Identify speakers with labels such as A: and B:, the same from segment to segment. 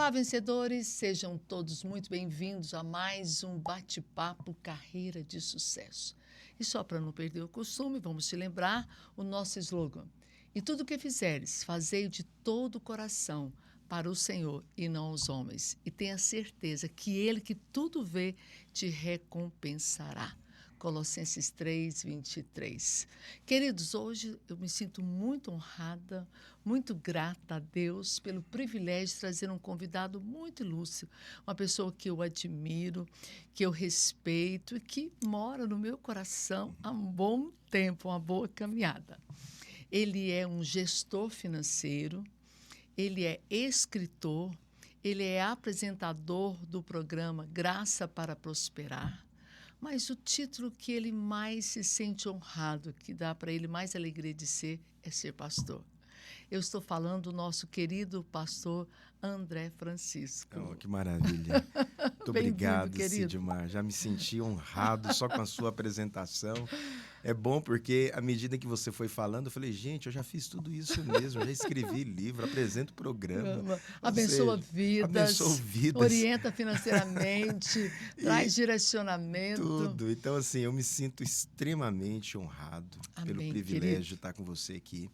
A: Olá, vencedores! Sejam todos muito bem-vindos a mais um bate-papo Carreira de Sucesso. E só para não perder o costume, vamos te lembrar o nosso slogan. E tudo o que fizeres, fazei de todo o coração para o Senhor e não aos homens. E tenha certeza que Ele que tudo vê te recompensará. Colossenses 3, 23. Queridos, hoje eu me sinto muito honrada, muito grata a Deus pelo privilégio de trazer um convidado muito ilustre, uma pessoa que eu admiro, que eu respeito e que mora no meu coração há um bom tempo, uma boa caminhada. Ele é um gestor financeiro, ele é escritor, ele é apresentador do programa Graça para Prosperar. Mas o título que ele mais se sente honrado, que dá para ele mais alegria de ser pastor. Eu estou falando do nosso querido pastor André Francisco.
B: Oh, que maravilha. Muito obrigado,
A: querido.
B: Sidmar. Já me senti honrado só com a sua apresentação. É bom porque, à medida que você foi falando, eu falei, gente, eu já fiz tudo isso mesmo, já escrevi livro, apresento programa.
A: Abençoa vidas, orienta financeiramente, traz direcionamento.
B: Tudo. Então, assim, eu me sinto extremamente honrado pelo privilégio de estar com você aqui.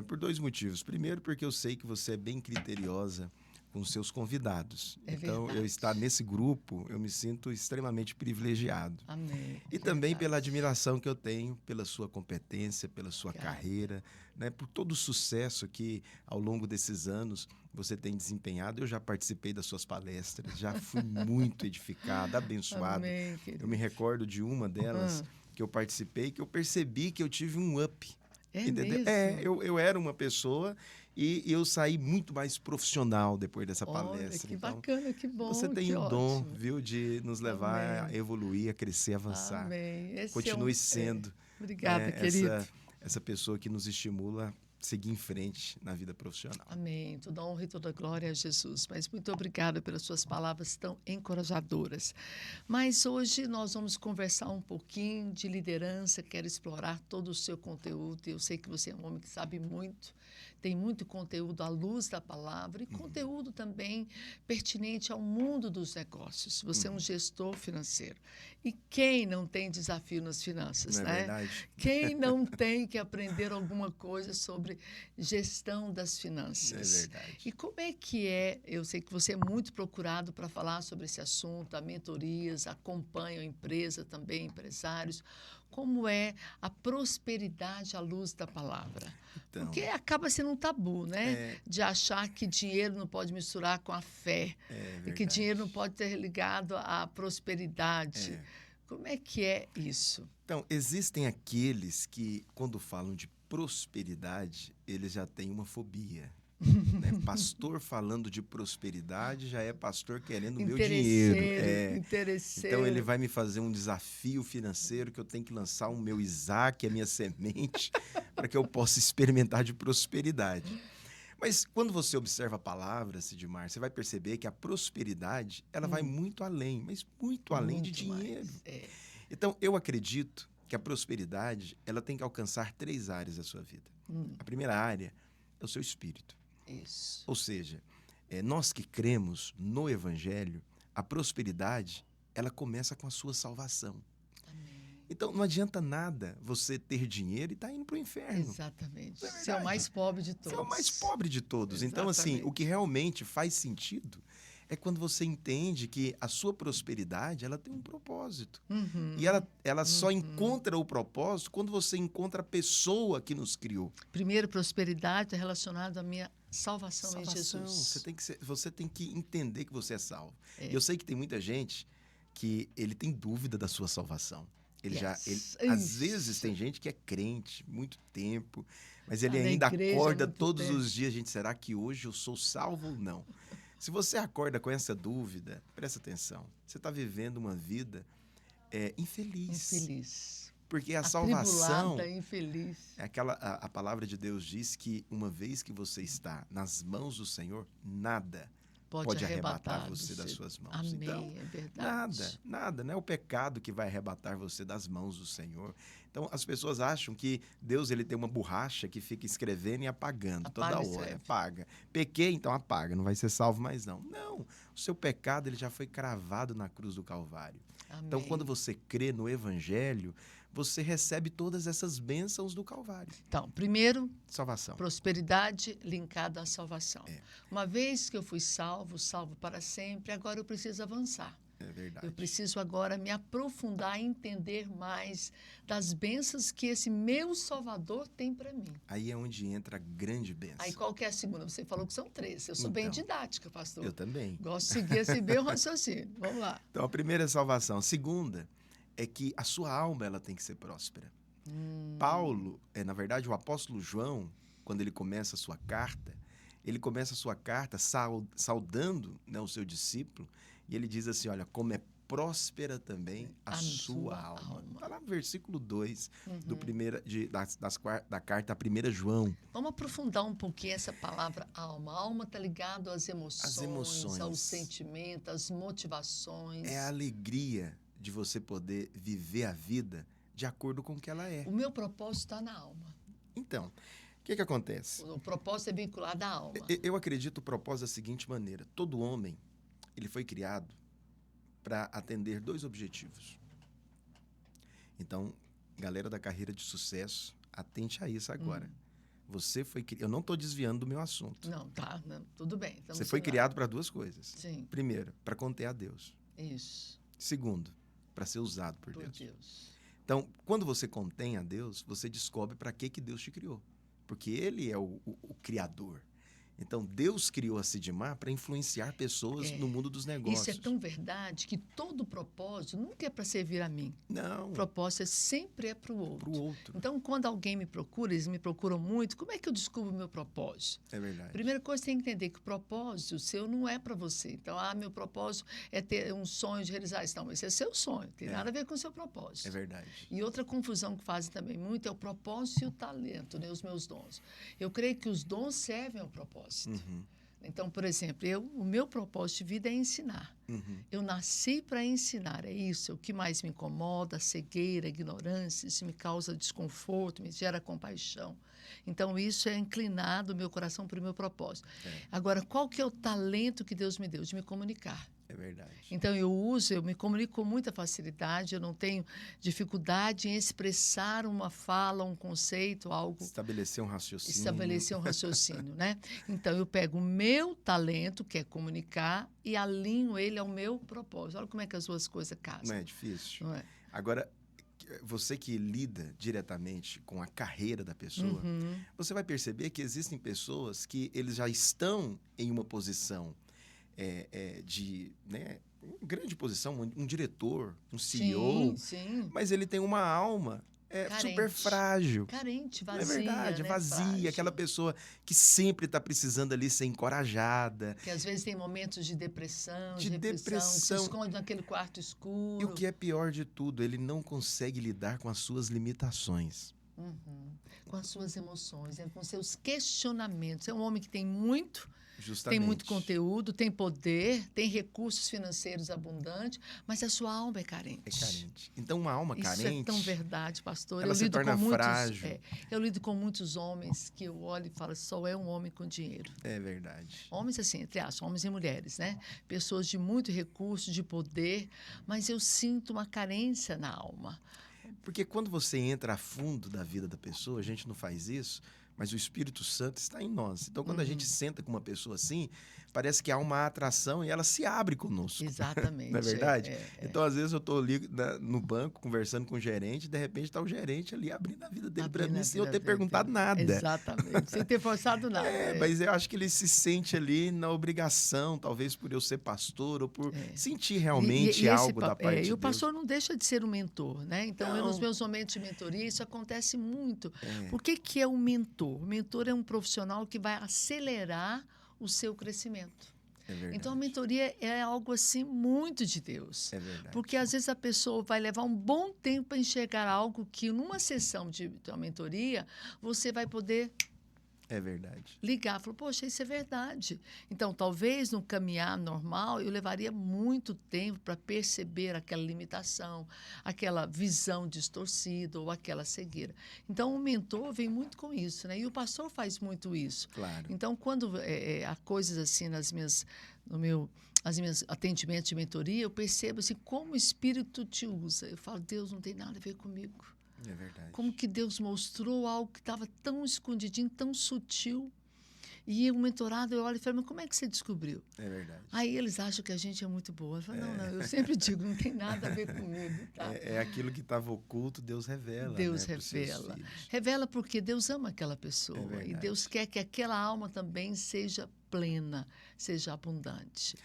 B: Por dois motivos. Primeiro, porque eu sei que você é bem criteriosa com seus convidados. Então, eu estar nesse grupo, eu me sinto extremamente privilegiado.
A: Amém.
B: E também pela admiração que eu tenho pela sua competência, pela sua carreira, né, por todo o sucesso que, ao longo desses anos, você tem desempenhado. Eu já participei das suas palestras, já fui muito edificado, abençoado.
A: Amém,
B: eu me recordo de uma delas que eu participei, que eu percebi que eu tive um up.
A: Mesmo?
B: Eu era uma pessoa e eu saí muito mais profissional depois dessa palestra.
A: Que bacana, que bom.
B: Você tem o dom, viu, de nos levar
A: Amém.
B: a evoluir, a crescer, a avançar.
A: Amém.
B: Continue sendo
A: Obrigada, querido.
B: Essa pessoa que nos estimula a seguir em frente na vida profissional.
A: Amém. Toda honra e toda glória a Jesus. Mas muito obrigada pelas suas palavras tão encorajadoras. Mas hoje nós vamos conversar um pouquinho de liderança. Quero explorar todo o seu conteúdo. Eu sei que você é um homem que sabe muito. Tem muito conteúdo à luz da palavra e conteúdo também pertinente ao mundo dos negócios. Você é um gestor financeiro. E quem não tem desafio nas finanças,
B: não
A: né?
B: É verdade?
A: Quem não tem que aprender alguma coisa sobre gestão das finanças?
B: É verdade.
A: E como é que é? Eu sei que você é muito procurado para falar sobre esse assunto, há mentorias, acompanha a empresa também, empresários. Como é a prosperidade à luz da palavra?
B: Então,
A: porque acaba sendo um tabu, né? De achar que dinheiro não pode misturar com a fé. E que dinheiro não pode ter ligado à prosperidade. Como é que é isso?
B: Então, existem aqueles que, quando falam de prosperidade, eles já têm uma fobia. Né? Pastor falando de prosperidade já é pastor querendo o meu dinheiro. Então ele vai me fazer um desafio financeiro que eu tenho que lançar o meu Isaac, a minha semente, para que eu possa experimentar de prosperidade. Mas quando você observa a palavra, Sidmar, você vai perceber que a prosperidade ela vai muito além, mas muito além de dinheiro. Então eu acredito que a prosperidade ela tem que alcançar 3 áreas da sua vida. A primeira área é o seu espírito.
A: Isso.
B: Ou seja, nós que cremos no Evangelho, a prosperidade, ela começa com a sua salvação.
A: Amém.
B: Então, não adianta nada você ter dinheiro e estar indo para o inferno.
A: Exatamente. Você é o mais pobre de todos.
B: Você é o mais pobre de todos.
A: Exatamente.
B: Então, assim, o que realmente faz sentido é quando você entende que a sua prosperidade, ela tem um propósito. E ela só encontra o propósito quando você encontra a pessoa que nos criou.
A: Primeiro, prosperidade é relacionada à minha salvação em Jesus.
B: Você tem que entender que você é salvo. Eu sei que tem muita gente que ele tem dúvida da sua salvação. Às vezes tem gente que é crente muito tempo, mas ele ainda acorda todos os dias. Gente, será que hoje eu sou salvo ou não? Se você acorda com essa dúvida, presta atenção. Você está vivendo uma vida infeliz.
A: Infeliz.
B: Porque a salvação...
A: infeliz.
B: A palavra de Deus diz que uma vez que você está nas mãos do Senhor, nada pode arrebatar você das suas mãos.
A: Amém,
B: Então,
A: é verdade.
B: nada, não é o pecado que vai arrebatar você das mãos do Senhor. Então, as pessoas acham que Deus ele tem uma borracha que fica escrevendo e apagando
A: Apaga e
B: toda hora.
A: escreve.
B: Apaga. Pequei, então apaga, não vai ser salvo mais não. Não, o seu pecado ele já foi cravado na cruz do Calvário.
A: Amém.
B: Então, quando você crê no Evangelho, você recebe todas essas bênçãos do Calvário.
A: Então, primeiro,
B: Salvação.
A: prosperidade linkada à salvação.
B: É.
A: Uma vez que eu fui salvo para sempre, agora eu preciso avançar.
B: É verdade.
A: Eu preciso agora me aprofundar e entender mais das bênçãos que esse meu Salvador tem para mim.
B: Aí é onde entra a grande bênção.
A: Aí qual que é a segunda? Você falou que são 3. Eu sou bem didática, pastor.
B: Eu também.
A: Gosto de seguir esse meu raciocínio. Vamos lá.
B: Então, a primeira é salvação. A segunda é que a sua alma ela tem que ser próspera. Paulo, na verdade, o apóstolo João, quando ele começa a sua carta, saudando, né, o seu discípulo, e ele diz assim, olha, como é próspera também a sua alma. Está lá no versículo 2 da carta a 1 João.
A: Vamos aprofundar um pouquinho essa palavra alma. A alma está ligada às emoções, aos sentimentos, às motivações.
B: É a alegria de você poder viver a vida de acordo com o que ela é.
A: O meu propósito está na alma.
B: Então, o que acontece?
A: O propósito é vinculado à alma.
B: Eu acredito o propósito da seguinte maneira. Todo homem, ele foi criado para atender 2 objetivos. Então, galera da carreira de sucesso, atente a isso agora. Você foi criado... Eu não estou desviando do meu assunto.
A: Não, tá. Não, tudo bem.
B: Você foi criado para 2 coisas.
A: Sim.
B: Primeiro, para conter a Deus.
A: Isso.
B: Segundo, para ser usado por Deus. Então, quando você contém a Deus, você descobre para que Deus te criou. Porque Ele é o Criador. Então, Deus criou a Sidmar para influenciar pessoas no mundo dos negócios.
A: Isso é tão verdade que todo propósito nunca é para servir a mim.
B: Não.
A: O propósito sempre é para o outro.
B: Para o outro.
A: Então, quando alguém me procura, eles me procuram muito, como é que eu descubro o meu propósito?
B: É verdade.
A: Primeira coisa, você tem que entender que o propósito seu não é para você. Então, meu propósito é ter um sonho de realizar isso. Não, esse é seu sonho, tem nada a ver com o seu propósito.
B: É verdade.
A: E outra confusão que fazem também muito é o propósito e o talento, né, os meus dons. Eu creio que os dons servem ao propósito. Então, por exemplo, o meu propósito de vida é ensinar. Eu nasci para ensinar, é isso. O que mais me incomoda, a cegueira, a ignorância, isso me causa desconforto, me gera compaixão. Então, isso é inclinado o meu coração para o meu propósito. Agora, qual que é o talento que Deus me deu? De me comunicar.
B: É verdade.
A: Então, eu me comunico com muita facilidade, eu não tenho dificuldade em expressar uma fala, um conceito, algo...
B: Estabelecer um raciocínio,
A: né? Então, eu pego o meu talento, que é comunicar, e alinho ele ao meu propósito. Olha como é que as duas coisas casam.
B: Não é difícil?
A: Não é?
B: Agora, você que lida diretamente com a carreira da pessoa, você vai perceber que existem pessoas que eles já estão em uma posição de, né, grande posição, um diretor, um CEO,
A: sim.
B: mas ele tem uma alma super frágil.
A: Carente, vazia.
B: É verdade,
A: né?
B: vazia.
A: Frágil.
B: Aquela pessoa que sempre está precisando ali ser encorajada.
A: Que às vezes tem momentos de depressão,
B: De
A: que se
B: depressão.
A: esconde naquele quarto escuro.
B: E o que é pior de tudo, ele não consegue lidar com as suas limitações.
A: Com as suas emoções, com seus questionamentos. É um homem que tem muito...
B: Justamente.
A: Tem muito conteúdo, tem poder, tem recursos financeiros abundantes, mas a sua alma é carente.
B: É carente. Então, uma alma carente...
A: Isso é tão verdade, pastor.
B: Ela se torna frágil.
A: Eu lido com muitos homens que eu olho e falo, só é um homem com dinheiro.
B: É verdade.
A: Homens assim, entre aspas, homens e mulheres, né? Pessoas de muito recurso, de poder, mas eu sinto uma carência na alma.
B: Porque quando você entra a fundo da vida da pessoa, a gente não faz isso, mas o Espírito Santo está em nós. Então, quando a gente senta com uma pessoa assim, parece que há uma atração e ela se abre conosco.
A: Exatamente.
B: Não é verdade? Então, às vezes, eu estou ali no banco, conversando com o gerente, e de repente está o gerente ali abrindo a vida dele para mim, sem eu ter perguntado nada.
A: Exatamente, sem ter forçado nada.
B: Mas eu acho que ele se sente ali na obrigação, talvez por eu ser pastor, ou por sentir realmente algo da parte de Deus.
A: E o pastor não deixa de ser um mentor, né? Então, nos meus momentos de mentoria, isso acontece muito. Por que é um mentor? O mentor é um profissional que vai acelerar o seu crescimento.
B: É verdade.
A: Então, a mentoria é algo assim muito de Deus.
B: É verdade.
A: Porque, às vezes, a pessoa vai levar um bom tempo para enxergar algo que, numa sessão de uma mentoria, você vai poder
B: É verdade.
A: Ligar, falou, poxa, isso é verdade. Então, talvez no caminhar normal, eu levaria muito tempo para perceber aquela limitação, aquela visão distorcida ou aquela cegueira. Então, o mentor vem muito com isso, né? E o pastor faz muito isso.
B: Claro.
A: Então, quando há coisas assim as minhas atendimentos de mentoria, eu percebo assim, como o Espírito te usa. Eu falo, Deus não tem nada a ver comigo.
B: É verdade.
A: Como que Deus mostrou algo que estava tão escondidinho, tão sutil. E o mentorado, eu olho e falo, mas como é que você descobriu?
B: É verdade.
A: Aí eles acham que a gente é muito boa. Eu falo, não, eu sempre digo, não tem nada a ver comigo. Tá?
B: É aquilo que estava oculto, Deus revela.
A: Deus,
B: né,
A: revela. Revela porque Deus ama aquela pessoa. E Deus quer que aquela alma também seja plena, seja abundante.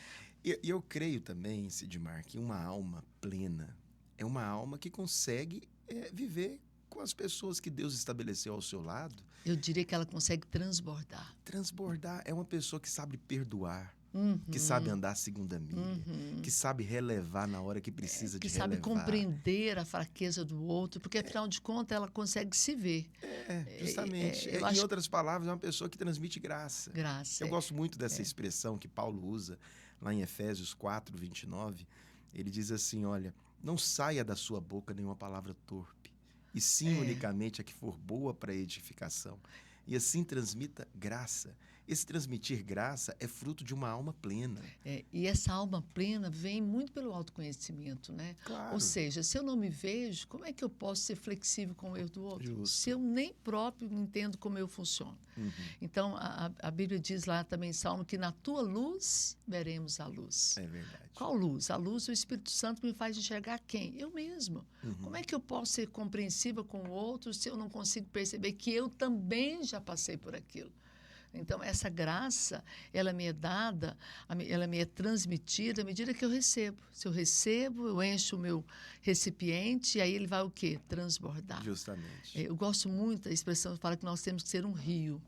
B: E eu creio também, Sidmar, que uma alma plena é uma alma que consegue viver com as pessoas que Deus estabeleceu ao seu lado.
A: Eu diria que ela consegue transbordar.
B: Transbordar é uma pessoa que sabe perdoar,
A: Uhum.
B: que sabe andar a segunda milha,
A: Uhum.
B: que sabe relevar na hora que precisa de relevar.
A: Que sabe compreender a fraqueza do outro, porque, afinal de contas, ela consegue se ver.
B: Justamente. Em outras palavras, é uma pessoa que transmite graça.
A: Graça.
B: Eu gosto muito dessa expressão que Paulo usa lá em Efésios 4, 29. Ele diz assim, olha, não saia da sua boca nenhuma palavra torpe, e sim unicamente a que for boa para edificação. E assim transmita graça. Esse transmitir graça é fruto de uma alma plena.
A: E essa alma plena vem muito pelo autoconhecimento, né?
B: Claro.
A: Ou seja, se eu não me vejo, como é que eu posso ser flexível com o erro do outro?
B: Justo.
A: Se eu nem próprio entendo como eu funciono.
B: Uhum.
A: Então, a Bíblia diz lá também em Salmo que na tua luz veremos a luz.
B: É verdade.
A: Qual luz? A luz do Espírito Santo me faz enxergar quem? Eu mesmo.
B: Uhum.
A: Como é que eu posso ser compreensiva com o outro se eu não consigo perceber que eu também já passei por aquilo? Então, essa graça, ela me é dada, ela me é transmitida à medida que eu recebo. Se eu recebo, eu encho o meu recipiente e aí ele vai o quê? Transbordar.
B: Justamente.
A: Eu gosto muito da expressão que fala que nós temos que ser um rio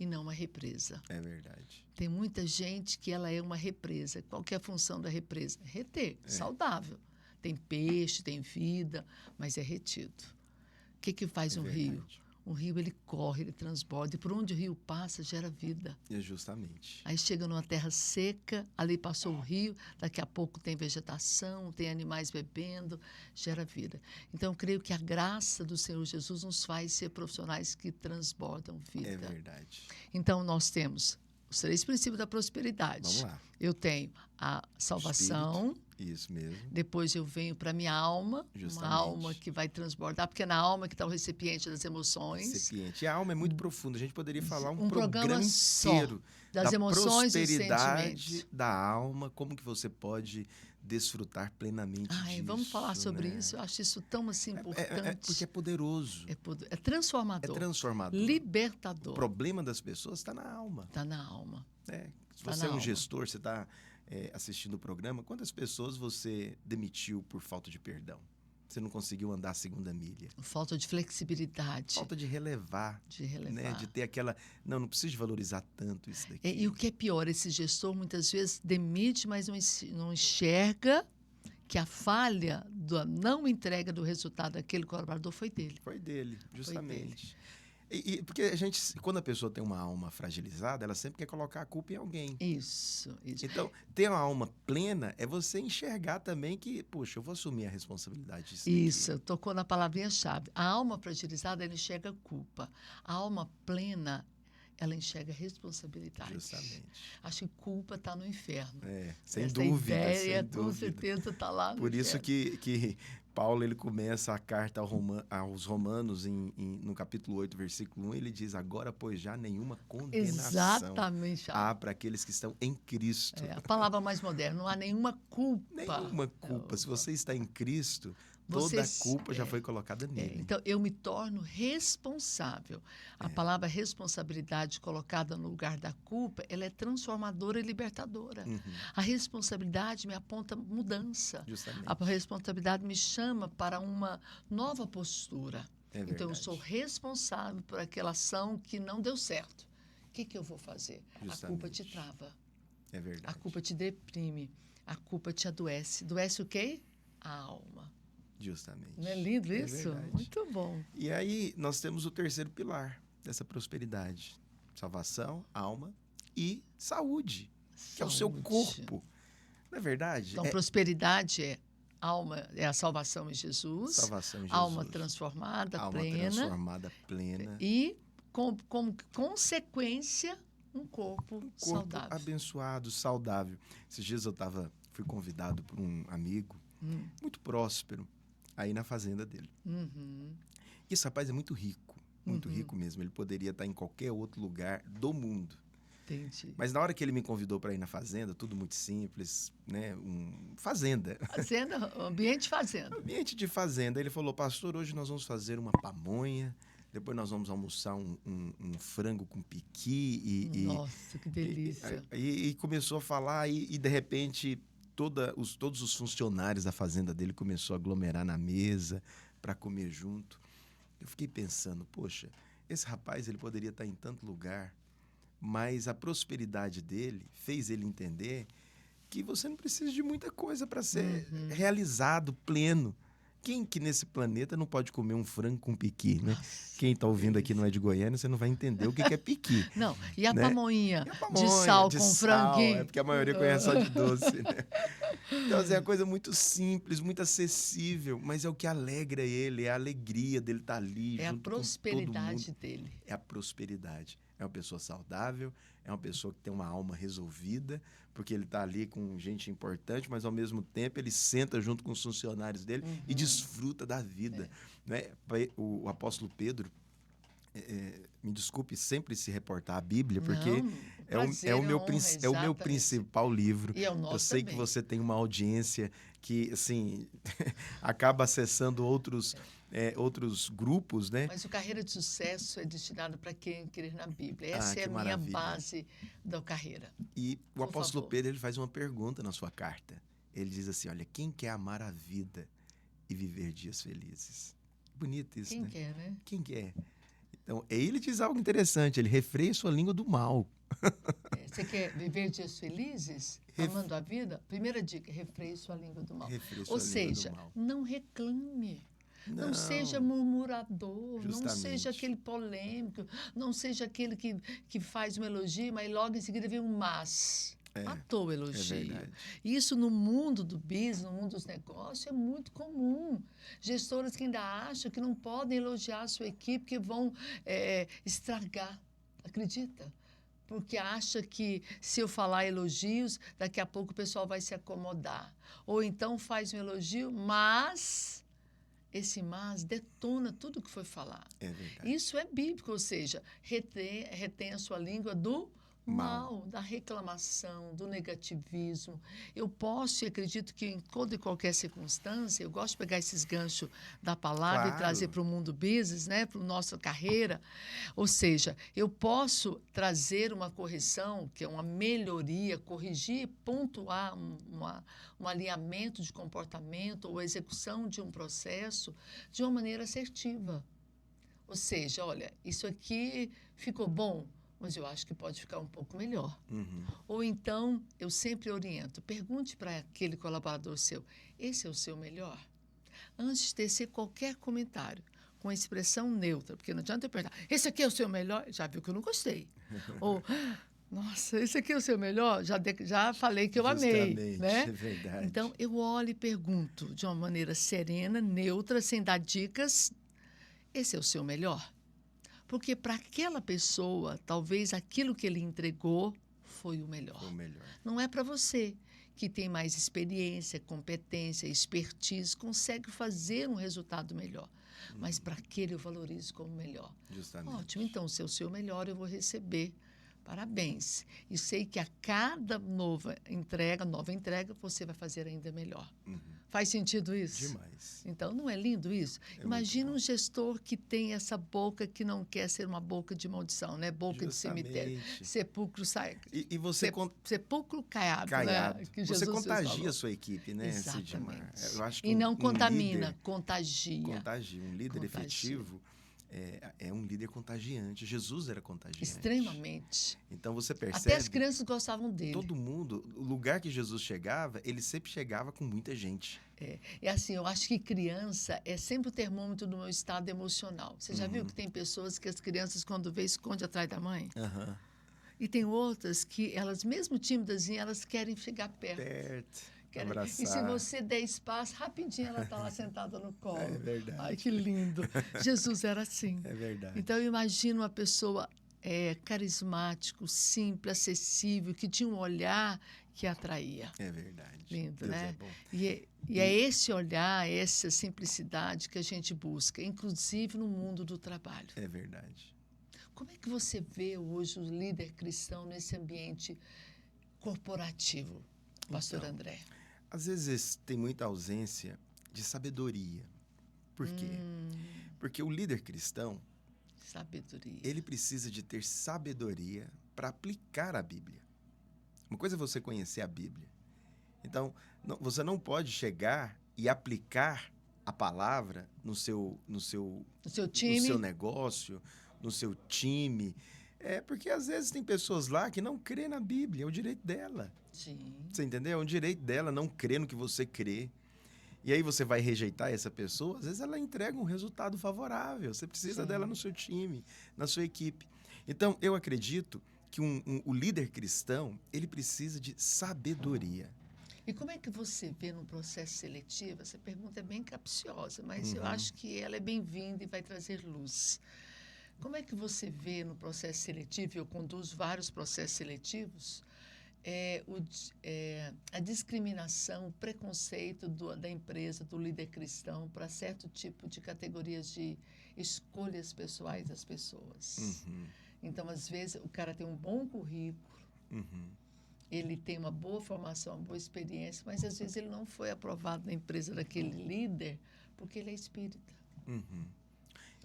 A: e não uma represa.
B: É verdade.
A: Tem muita gente que ela é uma represa. Qual que é a função da represa? Reter, saudável. Tem peixe, tem vida, mas é retido. O que faz um rio? Um rio, ele corre, ele transborda. E por onde o rio passa, gera vida.
B: Justamente.
A: Aí chega numa terra seca, ali passou o rio, daqui a pouco tem vegetação, tem animais bebendo, gera vida. Então, eu creio que a graça do Senhor Jesus nos faz ser profissionais que transbordam vida.
B: É verdade.
A: Então, nós temos os 3 princípios da prosperidade.
B: Vamos lá.
A: Eu tenho a salvação.
B: Isso mesmo.
A: Depois eu venho para a minha alma,
B: Justamente.
A: Uma alma que vai transbordar, porque é na alma que está o recipiente das emoções.
B: Recipiente. E a alma é muito profunda. A gente poderia falar um
A: programa
B: inteiro
A: das emoções e
B: prosperidade da alma, como que você pode desfrutar plenamente disso.
A: Vamos falar sobre
B: né?
A: isso. Eu acho isso tão assim importante.
B: Porque é poderoso.
A: É transformador.
B: É transformador.
A: Libertador.
B: O problema das pessoas está na alma.
A: Está na alma.
B: Se você é um gestor, você está assistindo o programa, quantas pessoas você demitiu por falta de perdão? Você não conseguiu andar a segunda milha.
A: Falta de flexibilidade.
B: Falta de relevar. Né? De ter aquela... Não preciso valorizar tanto isso daqui.
A: E o que é pior, esse gestor muitas vezes demite, mas não enxerga que a falha da não entrega do resultado daquele colaborador foi dele.
B: Foi dele, justamente. Porque a gente, quando a pessoa tem uma alma fragilizada, ela sempre quer colocar a culpa em alguém.
A: Isso.
B: Então, ter uma alma plena é você enxergar também que, poxa, eu vou assumir a responsabilidade disso.
A: Isso, tocou na palavrinha-chave. A alma fragilizada, ela enxerga culpa. A alma plena, ela enxerga responsabilidade.
B: Justamente.
A: Acho que culpa está no inferno.
B: Sem dúvida.
A: Ideia, com certeza, está lá no
B: Por
A: inferno.
B: isso que Paulo ele começa a carta aos Romanos, no capítulo 8, versículo 1, ele diz, agora, pois já nenhuma condenação
A: Exatamente.
B: há para aqueles que estão em Cristo.
A: A palavra mais moderna, não há nenhuma culpa.
B: Nenhuma culpa. Se você está em Cristo, toda a culpa já foi colocada nele.
A: Então, eu me torno responsável. A palavra responsabilidade colocada no lugar da culpa, ela é transformadora e libertadora. A responsabilidade me aponta mudança.
B: Justamente.
A: A responsabilidade me chama para uma nova postura. Então, eu sou responsável por aquela ação que não deu certo. O que eu vou fazer?
B: Justamente.
A: A culpa te trava.
B: É verdade.
A: A culpa te deprime. A culpa te adoece. Adoece o quê? A alma.
B: Justamente.
A: Não é lindo isso?
B: Verdade.
A: Muito bom.
B: E aí nós temos o terceiro pilar dessa prosperidade, salvação, alma e saúde, que é o seu corpo. Não é verdade?
A: Então, prosperidade é alma, é a salvação em Jesus.
B: Salvação em Jesus.
A: Alma transformada,
B: alma
A: plena.
B: transformada, plena.
A: E, como consequência, um corpo saudável.
B: Abençoado, saudável. Esses dias fui convidado por um amigo muito próspero, aí na fazenda dele. Esse rapaz é muito rico mesmo. Ele poderia estar em qualquer outro lugar do mundo.
A: Entendi.
B: Mas na hora que ele me convidou para ir na fazenda, tudo muito simples, né? Fazenda.
A: Fazenda, ambiente fazenda.
B: Ambiente de fazenda. Ele falou, pastor, hoje nós vamos fazer uma pamonha, depois nós vamos almoçar um frango com piqui.
A: Nossa, que delícia.
B: E começou a falar e de repente, todos os funcionários da fazenda dele começou a aglomerar na mesa para comer junto. Eu fiquei pensando, poxa, esse rapaz ele poderia estar em tanto lugar, mas a prosperidade dele fez ele entender que você não precisa de muita coisa para ser realizado, pleno. Quem que nesse planeta não pode comer um frango com piqui, né?
A: Nossa,
B: quem está ouvindo aqui não é de Goiânia, você não vai entender o que é piqui.
A: Não, e a
B: né?
A: pamonha de sal com franguinho?
B: É porque a maioria conhece só de doce, né? Então, assim, é uma coisa muito simples, muito acessível, mas é o que alegra ele, é a alegria dele estar ali
A: É
B: junto
A: a prosperidade dele.
B: É a prosperidade. É uma pessoa saudável, é uma pessoa que tem uma alma resolvida, porque ele está ali com gente importante, mas ao mesmo tempo ele senta junto com os funcionários dele e desfruta da vida. Né? O apóstolo Pedro, me desculpe sempre se reportar à Bíblia, porque é o meu principal livro.
A: E é o nosso
B: Eu sei
A: também.
B: que você tem uma audiência que, assim, acaba acessando outros grupos, né?
A: Mas o Carreira de Sucesso é destinado para quem crer na Bíblia. Essa é a minha
B: maravilha.
A: Base da carreira.
B: E o
A: Por
B: apóstolo
A: favor.
B: Pedro ele faz uma pergunta na sua carta. Ele diz assim, olha, quem quer amar a vida e viver dias felizes? Bonito isso,
A: Quem
B: né?
A: quer, né?
B: Quem quer? Então, ele diz algo interessante, ele refreia sua língua do mal.
A: Você quer viver dias felizes? Amando a vida? Primeira dica, refreie sua língua do mal. Ou seja, não reclame. Não seja murmurador, não seja aquele polêmico, não seja aquele que faz um elogio, mas logo em seguida vem um mas. Matou o elogio. Isso no mundo do business, no mundo dos negócios, é muito comum. Gestoras que ainda acham que não podem elogiar a sua equipe, que vão estragar. Acredita? Porque acha que se eu falar elogios, daqui a pouco o pessoal vai se acomodar. Ou então faz um elogio, mas esse mas detona tudo que foi falado.
B: É verdade.
A: Isso é bíblico, ou seja, retém a sua língua do mal, da reclamação, do negativismo. Eu posso e acredito que em toda e qualquer circunstância, eu gosto de pegar esses ganchos da palavra e trazer para o mundo business, né, para a nossa carreira. Ou seja, eu posso trazer uma correção, que é uma melhoria, corrigir, pontuar um alinhamento de comportamento ou execução de um processo de uma maneira assertiva. Ou seja, olha, isso aqui ficou bom, mas eu acho que pode ficar um pouco melhor. Ou então, eu sempre oriento, pergunte para aquele colaborador seu, esse é o seu melhor? Antes de tecer qualquer comentário, com expressão neutra, porque não adianta eu perguntar, esse aqui é o seu melhor? Já viu que eu não gostei. Ou, nossa, esse aqui é o seu melhor? Já falei que eu amei. Né?
B: É verdade.
A: Então, eu olho e pergunto de uma maneira serena, neutra, sem dar dicas, esse é o seu melhor? Porque para aquela pessoa, talvez aquilo que ele entregou foi o melhor. Não é para você, que tem mais experiência, competência, expertise, consegue fazer um resultado melhor. Mas para aquele eu valorizo como melhor.
B: Justamente.
A: Ótimo, então, se é o seu melhor, eu vou receber. Parabéns. E sei que a cada nova entrega, você vai fazer ainda melhor. Faz sentido isso?
B: Demais.
A: Então, não é lindo isso? Imagina um gestor que tem essa boca que não quer ser uma boca de maldição, né? Boca
B: Justamente.
A: de cemitério. Sepulcro
B: E você
A: sepulcro caiado. Né? Que
B: você
A: Jesus
B: contagia a sua equipe, né,
A: Exatamente.
B: Eu acho que
A: e não contamina,
B: líder,
A: contagia.
B: Um líder efetivo, é um líder contagiante. Jesus era contagiante.
A: Extremamente.
B: Então você
A: Até
B: percebe...
A: as crianças gostavam dele.
B: Todo mundo, o lugar que Jesus chegava, ele sempre chegava com muita gente.
A: É assim, eu acho que criança é sempre o termômetro do meu estado emocional. Você já viu que tem pessoas que as crianças, quando vê, esconde atrás da mãe?
B: Aham.
A: E tem outras que elas, mesmo tímidas, elas querem chegar perto.
B: Abraçar.
A: E se você der espaço, rapidinho ela está lá sentada no colo.
B: É verdade.
A: Ai, que lindo. Jesus era assim.
B: É verdade.
A: Então, eu imagino uma pessoa carismático, simples, acessível, que tinha um olhar que atraía.
B: É verdade.
A: Lindo,
B: Deus
A: né?
B: é bom.
A: E é esse olhar, essa simplicidade que a gente busca, inclusive no mundo do trabalho.
B: É verdade.
A: Como é que você vê hoje o líder cristão nesse ambiente corporativo, Pastor André?
B: Às vezes tem muita ausência de sabedoria. Por quê? Porque o líder cristão,
A: sabedoria,
B: ele precisa de ter sabedoria para aplicar a Bíblia. Uma coisa é você conhecer a Bíblia. Então, você não pode chegar e aplicar a palavra no seu
A: time,
B: no seu negócio, no seu time. Porque às vezes tem pessoas lá que não crê na Bíblia, é o direito dela.
A: Sim.
B: Você entendeu? É um direito dela não crer no que você crê. E aí você vai rejeitar essa pessoa, às vezes ela entrega um resultado favorável. Você precisa dela no seu time, na sua equipe. Então, eu acredito que o líder cristão, ele precisa de sabedoria.
A: E como é que você vê no processo seletivo? Essa pergunta é bem capciosa, mas eu acho que ela é bem-vinda e vai trazer luz. Como é que você vê no processo seletivo, eu conduzo vários processos seletivos, a discriminação, o preconceito da empresa, do líder cristão, para certo tipo de categorias de escolhas pessoais das pessoas? Então, às vezes, o cara tem um bom currículo, ele tem uma boa formação, uma boa experiência, mas às vezes ele não foi aprovado na empresa daquele líder porque ele é espírita.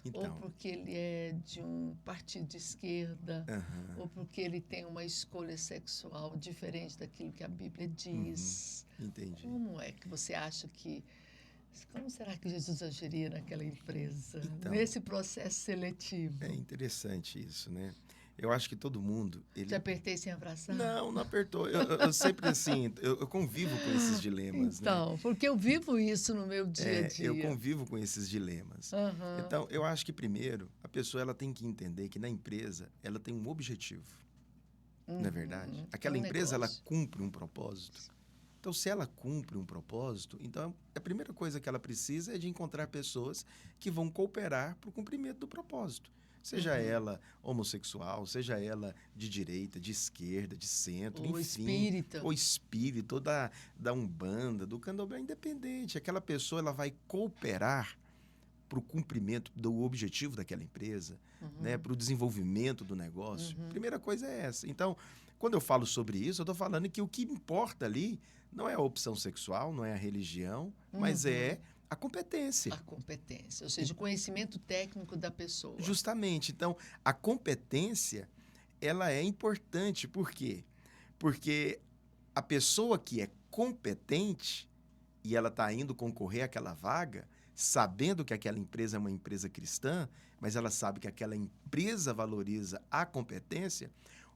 B: Então,
A: ou porque ele é de um partido de esquerda, ou porque ele tem uma escolha sexual diferente daquilo que a Bíblia diz.
B: Entendi.
A: Como é que você acha que... Como será que Jesus agiria naquela empresa,
B: Então,
A: nesse processo seletivo?
B: É interessante isso, né? Eu acho que todo mundo...
A: Te apertei sem abraçar?
B: Não apertou. Eu sempre, assim, eu convivo com esses dilemas,
A: então,
B: né?
A: porque eu vivo isso no meu dia a dia.
B: Eu convivo com esses dilemas. Então, eu acho que, primeiro, a pessoa ela tem que entender que na empresa ela tem um objetivo. Não é verdade? Aquela empresa, ela cumpre um propósito. Então, se ela cumpre um propósito, então a primeira coisa que ela precisa é de encontrar pessoas que vão cooperar para o cumprimento do propósito. Seja ela homossexual, seja ela de direita, de esquerda, de centro,
A: ou
B: enfim.
A: Espírita.
B: Ou espírito, ou da Umbanda, do Candomblé, independente. Aquela pessoa ela vai cooperar para o cumprimento do objetivo daquela empresa, né, para o desenvolvimento do negócio. Primeira coisa é essa. Então, quando eu falo sobre isso, eu estou falando que o que importa ali não é a opção sexual, não é a religião, mas é a competência.
A: A competência, ou seja, o conhecimento técnico da pessoa.
B: Justamente. Então, a competência, ela é importante. Por quê? Porque a pessoa que é competente e ela está indo concorrer àquela vaga, sabendo que aquela empresa é uma empresa cristã, mas ela sabe que aquela empresa valoriza a competência,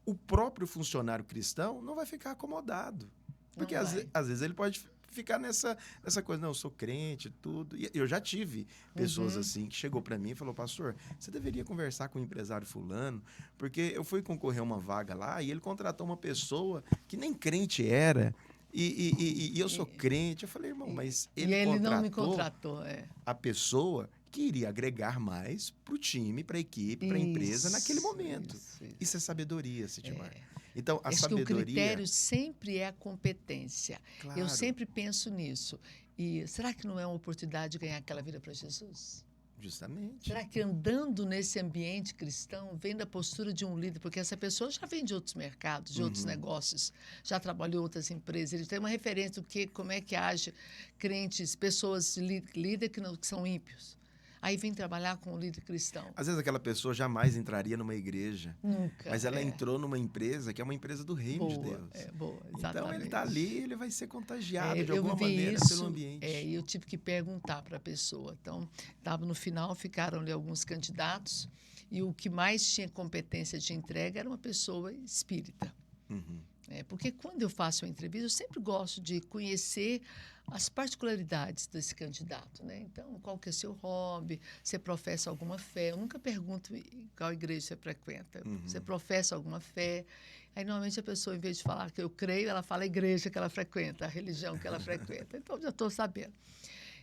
B: o próprio funcionário cristão não vai ficar acomodado. Porque às vezes ele pode ficar nessa coisa, não, eu sou crente, tudo. E eu já tive pessoas assim que chegou para mim e falou, pastor, você deveria conversar com o empresário fulano, porque eu fui concorrer a uma vaga lá e ele contratou uma pessoa que nem crente era. E eu sou crente. Eu falei, irmão, mas ele
A: não me contratou.
B: A pessoa que iria agregar mais para o time, para a equipe, para a empresa naquele momento. Isso é sabedoria, Sidmar. Então, a sabedoria...
A: que o critério sempre é a competência.
B: Claro.
A: Eu sempre penso nisso. E será que não é uma oportunidade de ganhar aquela vida para Jesus?
B: Justamente.
A: Será que andando nesse ambiente cristão, vem da postura de um líder? Porque essa pessoa já vem de outros mercados, de outros negócios, já trabalhou em outras empresas. Ele tem uma referência do como é que age crentes, pessoas líderes que são ímpios. Aí vem trabalhar com o líder cristão.
B: Às vezes aquela pessoa jamais entraria numa igreja.
A: Nunca.
B: Mas ela entrou numa empresa que é uma empresa do reino de Deus.
A: Boa, exatamente.
B: Então, ele está ali, ele vai ser contagiado de alguma
A: vi
B: maneira
A: isso,
B: pelo ambiente.
A: E eu tive que perguntar para a pessoa. Então, estava no final, ficaram ali alguns candidatos, e o que mais tinha competência de entrega era uma pessoa espírita.
B: Uhum.
A: Porque quando eu faço uma entrevista, eu sempre gosto de conhecer as particularidades desse candidato, né? Então, qual que é o seu hobby? Você professa alguma fé? Eu nunca pergunto qual igreja você frequenta.
B: Uhum.
A: Você professa alguma fé? Aí, normalmente, a pessoa, em vez de falar que eu creio, ela fala a igreja que ela frequenta, a religião que ela frequenta. Então, já estou sabendo.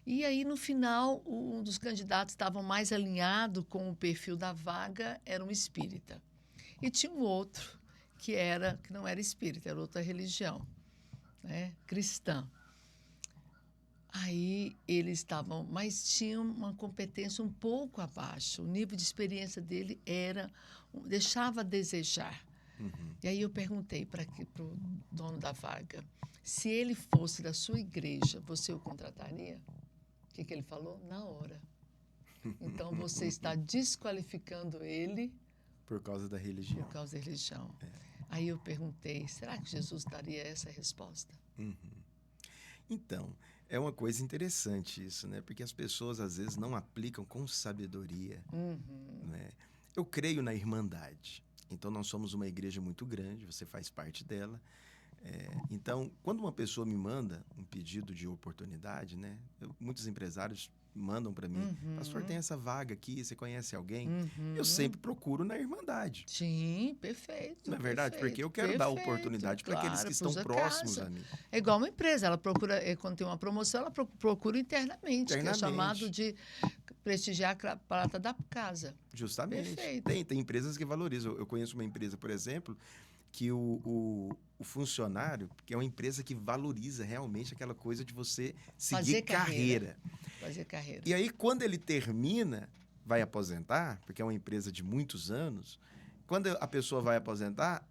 A: E aí, no final, um dos candidatos estava mais alinhado com o perfil da vaga, era um espírita. E tinha um outro que não era espírita, era outra religião, né? Cristã. Aí eles estavam, mas tinham uma competência um pouco abaixo. O nível de experiência dele deixava a desejar.
B: Uhum.
A: E aí eu perguntei para o dono da vaga, se ele fosse da sua igreja, você o contrataria? O que ele falou? Na hora. Então você está desqualificando ele
B: por causa da religião.
A: Por causa da religião. Aí eu perguntei, será que Jesus daria essa resposta?
B: Uhum. Então, é uma coisa interessante isso, né? Porque as pessoas, às vezes, não aplicam com sabedoria.
A: Uhum.
B: Né? Eu creio na irmandade. Então, nós somos uma igreja muito grande, você faz parte dela. Então, quando uma pessoa me manda um pedido de oportunidade, né? Muitos empresários mandam para mim, pastor, tem essa vaga aqui, você conhece alguém? Eu sempre procuro na irmandade.
A: Sim, perfeito.
B: Não é verdade? Porque eu quero dar oportunidade para aqueles que estão próximos a mim.
A: É igual uma empresa, ela procura, quando tem uma promoção, ela procura internamente, que é chamado de prestigiar a prata da casa.
B: Justamente.
A: Perfeito.
B: Tem empresas que valorizam. Eu conheço uma empresa, por exemplo, que o funcionário, que é uma empresa que valoriza realmente aquela coisa de você seguir carreira.
A: Fazer carreira.
B: E aí, quando ele termina, vai aposentar, porque é uma empresa de muitos anos, quando a pessoa vai aposentar,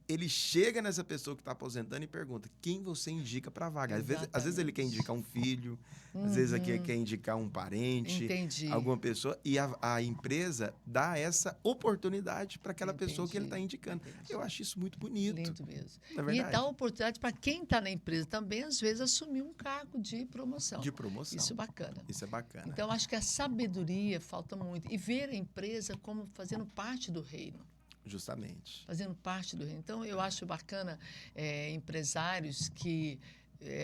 B: ele chega nessa pessoa que está aposentando e pergunta quem você indica para a vaga. Às vezes ele quer indicar um filho, às vezes aqui quer indicar um parente, alguma pessoa, e a empresa dá essa oportunidade para aquela pessoa que ele está indicando. Eu acho isso muito bonito.
A: Lindo mesmo.
B: E
A: dá oportunidade para quem está na empresa também, às vezes, assumir um cargo de promoção.
B: De promoção.
A: Isso é bacana.
B: Isso é bacana.
A: Então, acho que a sabedoria falta muito. E ver a empresa como fazendo parte do reino.
B: Justamente.
A: Fazendo parte do reino. Então, eu acho bacana empresários que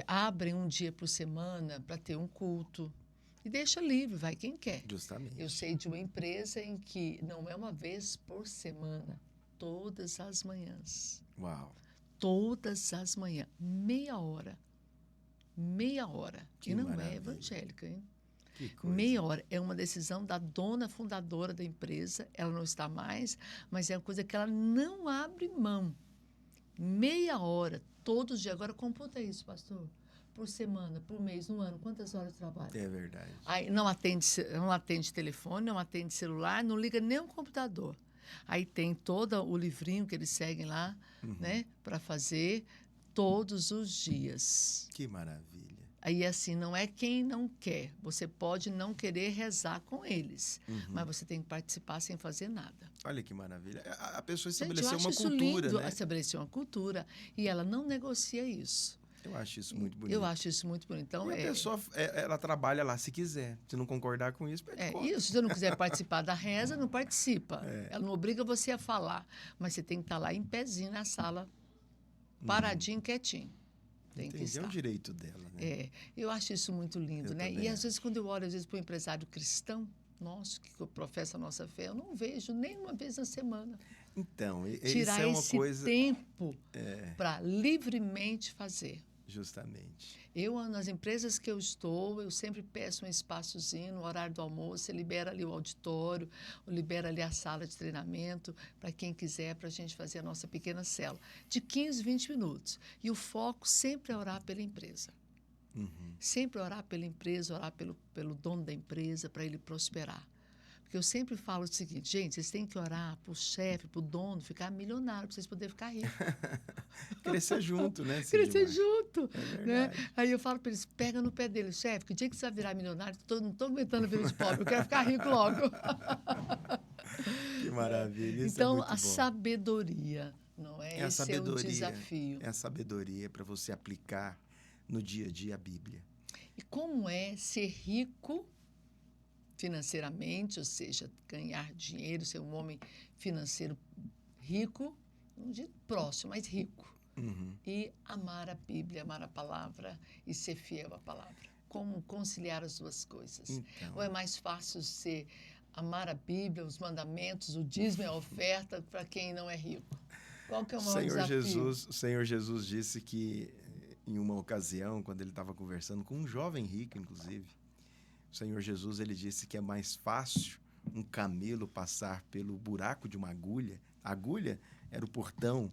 A: abrem um dia por semana para ter um culto e deixa livre, vai quem quer.
B: Justamente.
A: Eu sei de uma empresa em que não é uma vez por semana, todas as manhãs.
B: Uau!
A: Todas as manhãs, meia hora. Meia hora.
B: Que
A: e não
B: maravilha.
A: É evangélica, hein?
B: Que coisa.
A: Meia hora é uma decisão da dona fundadora da empresa, ela não está mais, mas é uma coisa que ela não abre mão. Meia hora, todos os dias. Agora, computa isso, pastor. Por semana, por mês, no ano, quantas horas de trabalho?
B: É verdade.
A: Aí não atende telefone, não atende celular, não liga nem o computador. Aí tem todo o livrinho que eles seguem lá, né, para fazer todos os dias.
B: Que maravilha.
A: Aí, assim, não é quem não quer. Você pode não querer rezar com eles, mas você tem que participar sem fazer nada.
B: Olha que maravilha. A pessoa
A: Gente,
B: estabeleceu uma cultura,
A: lindo,
B: né?
A: Estabeleceu uma cultura e ela não negocia isso.
B: Eu acho isso muito bonito.
A: Eu acho isso muito bonito. Então,
B: e a pessoa, ela trabalha lá se quiser. Se não concordar com isso, pede conta.
A: Isso. Se você não quiser participar da reza, não participa. Ela não obriga você a falar, mas você tem que estar lá em pezinho na sala, paradinho, quietinho. Tem que estar.
B: É o direito dela, né?
A: Eu acho isso muito lindo, né? E às vezes, quando eu olho, para o empresário cristão, nossa, que professa a nossa fé, eu não vejo nem uma vez na semana.
B: Então,
A: tirar
B: isso é uma
A: esse
B: coisa...
A: tempo para livremente fazer.
B: Justamente.
A: Nas empresas que eu estou, eu sempre peço um espaçozinho no horário do almoço, você libera ali o auditório, libera ali a sala de treinamento, para quem quiser, para a gente fazer a nossa pequena célula, de 15, 20 minutos. E o foco sempre é orar pela empresa. Sempre orar pela empresa, orar pelo dono da empresa, para ele prosperar. Porque eu sempre falo o seguinte, gente, vocês têm que orar para o chefe, para o dono ficar milionário, para vocês poderem ficar ricos.
B: Crescer junto, né,
A: Crescer
B: Sidmar?
A: junto.
B: É
A: Né?
B: verdade.
A: Aí eu falo para eles, pega no pé dele, chefe, que o dia que você vai virar milionário, não estou aguentando a vida de pobre, eu quero ficar rico logo.
B: Que maravilha, isso é
A: Então,
B: muito
A: a
B: bom.
A: sabedoria, não é?
B: É a
A: Esse
B: sabedoria,
A: é o desafio.
B: é a sabedoria para você aplicar no dia a dia a Bíblia.
A: E como é ser rico financeiramente, ou seja, ganhar dinheiro, ser um homem financeiro rico, não digo próximo, mas rico.
B: Uhum.
A: E amar a Bíblia, amar a palavra e ser fiel à palavra. Como conciliar as duas coisas?
B: Então,
A: Ou é mais fácil ser amar a Bíblia, os mandamentos, o dízimo e a oferta para quem não é rico? Qual que é o maior desafio?
B: O Senhor Jesus disse que, em uma ocasião, quando ele estava conversando com um jovem rico, inclusive, o Senhor Jesus ele disse que é mais fácil um camelo passar pelo buraco de uma agulha. A agulha era o portão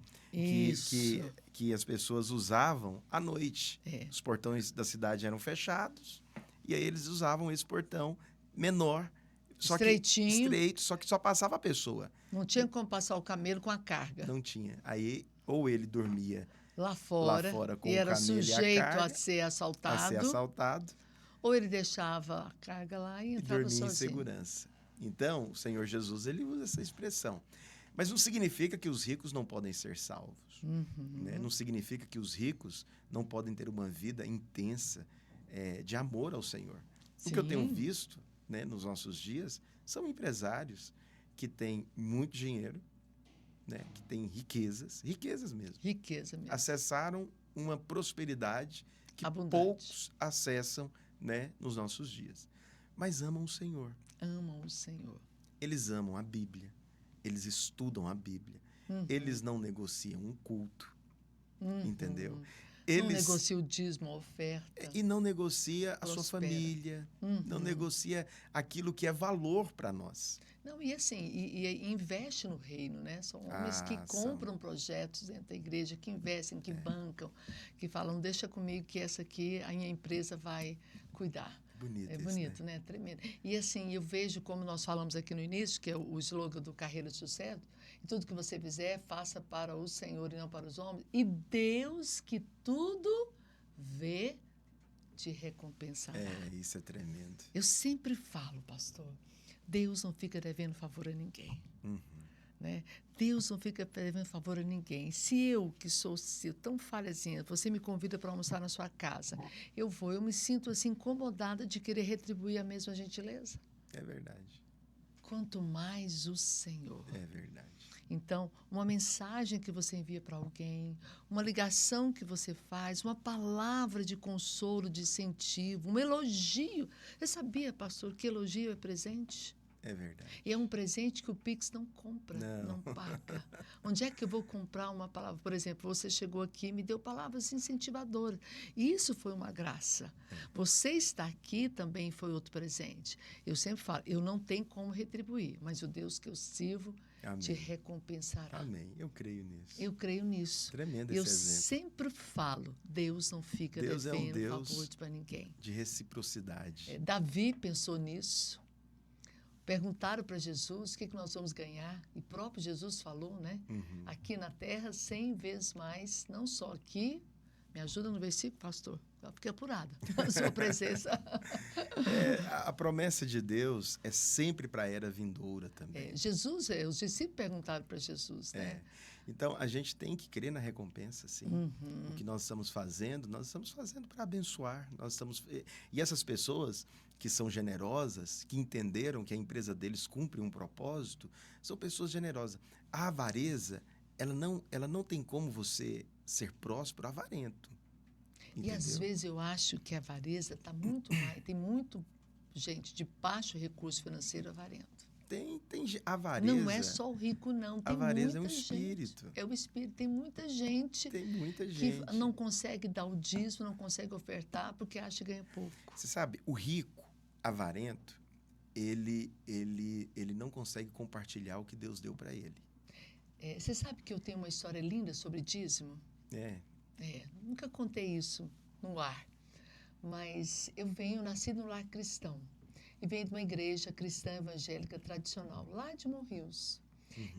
B: que as pessoas usavam à noite.
A: É.
B: Os portões da cidade eram fechados e aí eles usavam esse portão menor, estreito, só que só passava a pessoa.
A: Não tinha como passar o camelo com a carga.
B: Não tinha. Aí ou ele dormia
A: lá fora
B: com
A: e
B: o
A: era
B: camelo
A: sujeito
B: e a carga,
A: a ser assaltado. Ou ele deixava a carga lá e entrava
B: dormia
A: sozinho.
B: em segurança. Então, o Senhor Jesus ele usa essa expressão. Mas não significa que os ricos não podem ser salvos. Né? Não significa que os ricos não podem ter uma vida intensa de amor ao Senhor. O que eu tenho visto, né, nos nossos dias são empresários que têm muito dinheiro, né, que têm riquezas mesmo.
A: Riqueza mesmo.
B: Acessaram uma prosperidade que
A: abundante.
B: Poucos acessam, né, nos nossos dias. Mas amam o Senhor.
A: Amam o Senhor.
B: Eles amam a Bíblia. Eles estudam a Bíblia. Eles não negociam um culto. Entendeu?
A: Não negocia o dízimo, a oferta.
B: E não negocia a sua família. Não negocia aquilo que é valor para nós.
A: Não, e assim, e investe no reino, né? São homens que compram projetos dentro da igreja, que investem, que bancam, que falam, deixa comigo que essa aqui a minha empresa vai cuidar.
B: Bonito
A: é
B: isso,
A: bonito, né? Tremendo. E assim, eu vejo, como nós falamos aqui no início, que é o slogan do Carreira de Sucesso, e tudo que você fizer, faça para o Senhor e não para os homens, e Deus que tudo vê, te recompensará.
B: Isso é tremendo.
A: Eu sempre falo, pastor, Deus não fica devendo favor a ninguém. Né? Deus não fica devendo favor a ninguém. Se eu, que sou tão falhazinha, você me convida para almoçar na sua casa, eu me sinto assim incomodada de querer retribuir a mesma gentileza.
B: É verdade.
A: Quanto mais o Senhor.
B: É verdade.
A: Então, uma mensagem que você envia para alguém, uma ligação que você faz, uma palavra de consolo, de incentivo, um elogio. Você sabia, pastor, que elogio é presente?
B: É verdade.
A: E é um presente que o Pix não compra, não paga. Onde é que eu vou comprar uma palavra? Por exemplo, você chegou aqui e me deu palavras incentivadoras. E isso foi uma graça. Você estar aqui também foi outro presente. Eu sempre falo, eu não tenho como retribuir, mas o Deus que eu sirvo te recompensará.
B: Amém. Eu creio nisso.
A: Eu creio nisso.
B: Tremendo esse exemplo.
A: Eu sempre falo, Deus não fica devendo favor para ninguém.
B: De reciprocidade.
A: Davi pensou nisso. Perguntaram para Jesus o que nós vamos ganhar. E próprio Jesus falou, né? Aqui na terra, 100 vezes mais, não só aqui. Me ajuda no versículo, pastor? Eu fiquei apurada na sua presença.
B: A promessa de Deus é sempre para a era vindoura também.
A: Os discípulos perguntaram para Jesus, né?
B: Então, a gente tem que crer na recompensa, sim. O que nós estamos fazendo para abençoar. E essas pessoas que são generosas, que entenderam que a empresa deles cumpre um propósito, são pessoas generosas. A avareza, ela não tem como você ser próspero avarento. Entendeu?
A: E às vezes eu acho que a avareza está muito mais. Tem muito gente de baixo recurso financeiro avarento.
B: Tem avareza.
A: Não é só o rico, não. Tem
B: avareza
A: muita
B: é um espírito.
A: Gente. É o espírito. Tem muita gente. Que não consegue dar o dízimo, não consegue ofertar porque acha que ganha pouco.
B: Você sabe, o rico, avarento, ele não consegue compartilhar o que Deus deu para ele.
A: Você sabe que eu tenho uma história linda sobre dízimo? Nunca contei isso no ar. Mas eu nasci no lar cristão. e venho de uma igreja cristã evangélica tradicional, lá de Morrinhos.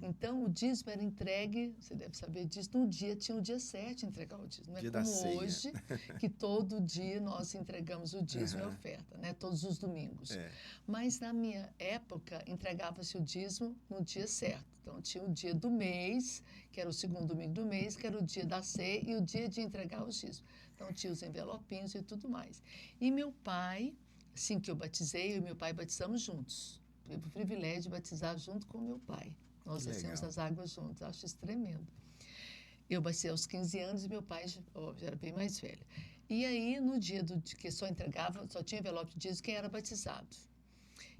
A: Então, o dízimo era entregue, você deve saber disso, tinha o dia certo de entregar o dízimo. Não é
B: Dia da
A: como
B: ceia.
A: hoje, que todo dia nós entregamos o dízimo e a oferta, né? Todos os domingos. Mas, na minha época, entregava-se o dízimo no dia certo. Então, tinha o dia do mês, que era o segundo domingo do mês, que era o dia da ceia e o dia de entregar os dízimos. Então, tinha os envelopinhos e tudo mais. E meu pai, assim que eu batizei, eu e meu pai batizamos juntos. Tive o privilégio de batizar junto com meu pai. Nós descemos as águas juntos, acho isso tremendo. Eu batizei aos 15 anos e meu pai já era bem mais velho. E aí, no dia que só tinha envelope de dízimo quem era batizado.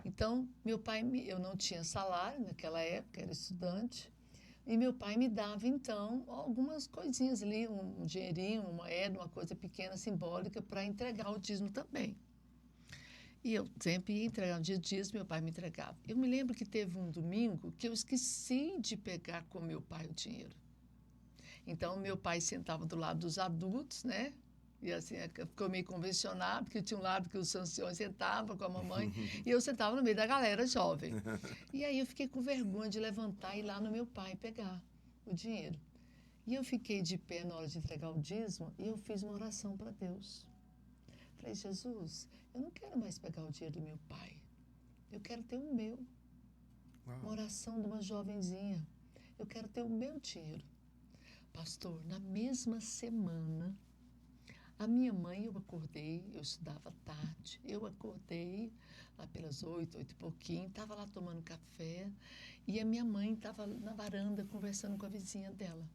A: Então, meu pai, eu não tinha salário naquela época, era estudante, e meu pai me dava, então, algumas coisinhas ali, um dinheirinho, uma moeda, uma coisa pequena, simbólica, para entregar o dízimo também. E eu sempre ia entregar no dia de dízimo, meu pai me entregava. Eu me lembro que teve um domingo que eu esqueci de pegar com meu pai o dinheiro. Então, meu pai sentava do lado dos adultos, né? E assim, ficou meio convencionado, porque tinha um lado que os anciões sentavam com a mamãe, e eu sentava no meio da galera jovem. E aí eu fiquei com vergonha de levantar e ir lá no meu pai pegar o dinheiro. E eu fiquei de pé na hora de entregar o dízimo e eu fiz uma oração para Deus. Falei, Jesus, eu não quero mais pegar o dinheiro do meu pai. Eu quero ter o meu. Uma oração de uma jovenzinha. Eu quero ter o meu dinheiro. Pastor, na mesma semana, a minha mãe, eu acordei, eu estudava tarde, eu acordei lá pelas 8 e pouquinho, estava lá tomando café, e a minha mãe estava na varanda conversando com a vizinha dela.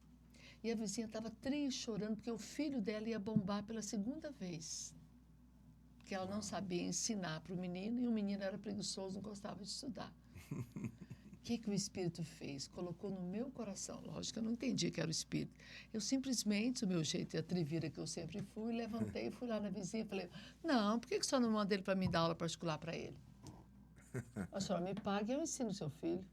A: E a vizinha estava triste, chorando, porque o filho dela ia bombar pela segunda vez. Que ela não sabia ensinar para o menino, e o menino era preguiçoso, não gostava de estudar. O que o Espírito fez? Colocou no meu coração. Lógico que eu não entendi que era o Espírito. Eu simplesmente, o meu jeito de atrevida que eu sempre fui, levantei, fui lá na vizinha e falei, não, por que só não manda ele para mim dar aula particular para ele? A senhora me paga e eu ensino o seu filho.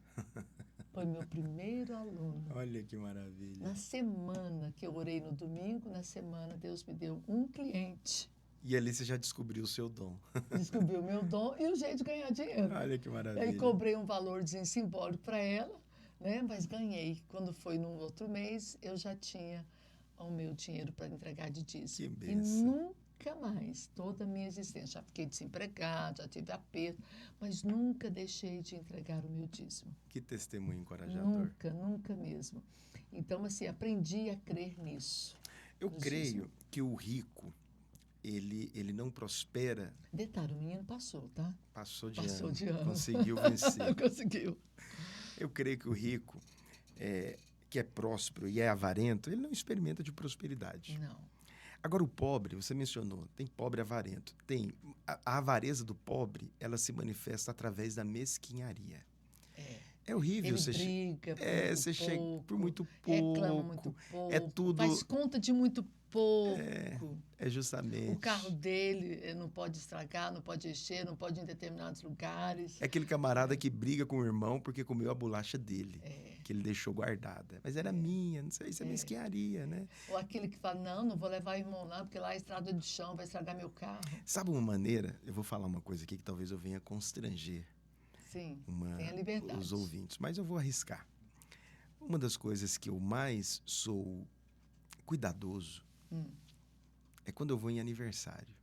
A: Foi meu primeiro aluno.
B: Olha que maravilha.
A: Na semana que eu orei no domingo, na semana Deus me deu um cliente.
B: E ali você já descobriu o seu dom.
A: Descobri o meu dom e o jeito de ganhar dinheiro.
B: Olha que maravilha.
A: Aí cobrei um valorzinho simbólico para ela, né? Mas ganhei. Quando foi no outro mês, eu já tinha o meu dinheiro para entregar de dízimo.
B: Que
A: E
B: bênção.
A: nunca mais, toda a minha existência, já fiquei desempregada, já tive aperto, mas nunca deixei de entregar o meu dízimo.
B: Que testemunho encorajador.
A: Nunca, nunca mesmo. Então, assim, aprendi a crer nisso.
B: Eu creio que o rico, ele não prospera.
A: Detalhe, o menino passou, tá?
B: Passou de
A: ano.
B: Conseguiu vencer.
A: Conseguiu.
B: Eu creio que o rico, que é próspero e é avarento, ele não experimenta de prosperidade.
A: Não.
B: Agora, o pobre, você mencionou, tem pobre avarento. A avareza do pobre, ela se manifesta através da mesquinharia. É horrível.
A: Ele briga
B: você chega por muito pouco.
A: Reclama muito pouco.
B: É tudo.
A: Faz conta de muito pouco.
B: É justamente.
A: O carro dele não pode estragar, não pode encher, não pode ir em determinados lugares.
B: É aquele camarada que briga com o irmão porque comeu a bolacha dele, que ele deixou guardada. Mas era minha, não sei, isso é mesquinharia, né?
A: Ou aquele que fala, não vou levar o irmão lá, porque lá é estrada de chão, vai estragar meu carro.
B: Sabe uma maneira? Eu vou falar uma coisa aqui que talvez eu venha constranger.
A: Sim, tenha liberdade.
B: Os ouvintes, mas eu vou arriscar. Uma das coisas que eu mais sou cuidadoso é quando eu vou em aniversário.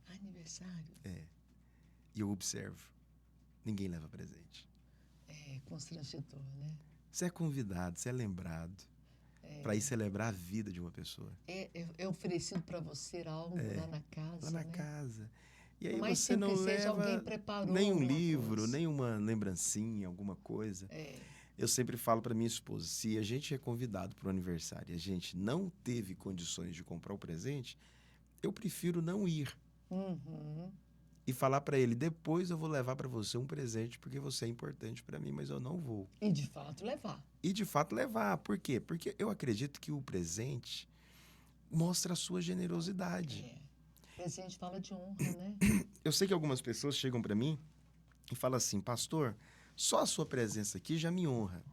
A: Aniversário?
B: E eu observo. Ninguém leva presente.
A: É constrangedor, né?
B: Você é convidado, você é lembrado para ir celebrar a vida de uma pessoa.
A: É oferecido para você algo lá na casa,
B: lá na casa. E aí
A: mas
B: você não leva
A: alguém preparou
B: nem um livro, nem uma lembrancinha, alguma coisa. Eu sempre falo para minha esposa, se a gente é convidado para o aniversário e a gente não teve condições de comprar o presente, eu prefiro não ir. E falar para ele, depois eu vou levar para você um presente porque você é importante para mim, mas eu não vou.
A: E de fato levar.
B: Por quê? Porque eu acredito que o presente mostra a sua generosidade.
A: Presente fala de honra, né?
B: Eu sei que algumas pessoas chegam para mim e falam assim, pastor, só a sua presença aqui já me honra.